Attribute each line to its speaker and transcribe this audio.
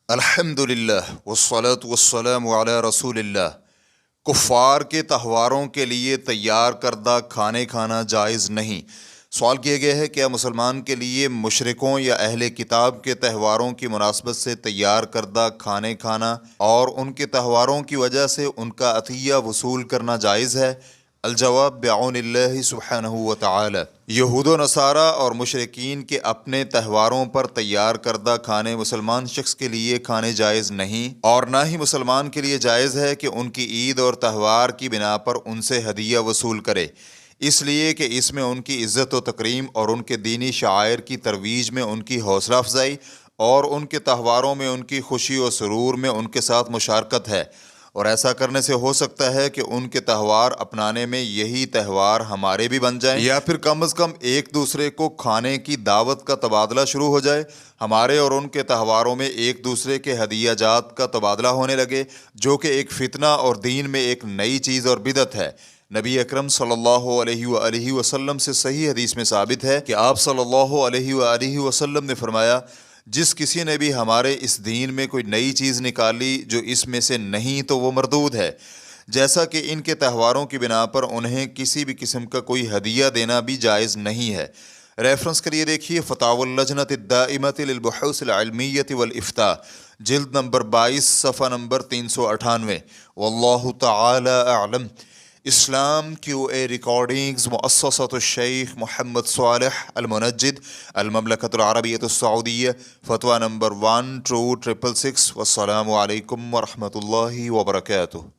Speaker 1: الحمدللہ والصلاة والسلام علی رسول اللہ۔ کفار کے تہواروں کے لیے تیار کردہ کھانے کھانا جائز نہیں۔ سوال کیا گیا ہے کیا مسلمان کے لیے مشرکوں یا اہل کتاب کے تہواروں کی مناسبت سے تیار کردہ کھانے کھانا اور ان کے تہواروں کی وجہ سے ان کا عطیہ وصول کرنا جائز ہے؟ الجواب بعون اللہ سبحانہ وتعالی۔ یہود و نصارہ اور مشرکین کے اپنے تہواروں پر تیار کردہ کھانے مسلمان شخص کے لیے کھانے جائز نہیں، اور نہ ہی مسلمان کے لیے جائز ہے کہ ان کی عید اور تہوار کی بنا پر ان سے ہدیہ وصول کرے، اس لیے کہ اس میں ان کی عزت و تکریم اور ان کے دینی شعائر کی ترویج میں ان کی حوصلہ افزائی اور ان کے تہواروں میں ان کی خوشی و سرور میں ان کے ساتھ مشارکت ہے، اور ایسا کرنے سے ہو سکتا ہے کہ ان کے تہوار اپنانے میں یہی تہوار ہمارے بھی بن جائیں، یا پھر کم از کم ایک دوسرے کو کھانے کی دعوت کا تبادلہ شروع ہو جائے، ہمارے اور ان کے تہواروں میں ایک دوسرے کے ہدیہ جات کا تبادلہ ہونے لگے، جو کہ ایک فتنہ اور دین میں ایک نئی چیز اور بدعت ہے۔ نبی اکرم صلی اللہ علیہ وآلہ وسلم سے صحیح حدیث میں ثابت ہے کہ آپ صلی اللہ علیہ وآلہ وسلم نے فرمایا، جس کسی نے بھی ہمارے اس دین میں کوئی نئی چیز نکالی جو اس میں سے نہیں تو وہ مردود ہے، جیسا کہ ان کے تہواروں کی بنا پر انہیں کسی بھی قسم کا کوئی ہدیہ دینا بھی جائز نہیں ہے۔ ریفرنس کے لیے دیکھیے فتاوی اللجنۃ الدائمۃ للبحوث العلمیۃ والافتاء، جلد نمبر 22 صفحہ نمبر 398۔ واللہ تعالی اعلم۔ اسلام کیو اے ریکارڈنگز، مؤسسۃ الشیخ محمد صالح المنجد، المملکۃ العربیۃ السعودیہ، فتویٰ نمبر 12666۔ والسلام علیکم ورحمۃ اللہ وبرکاتہ۔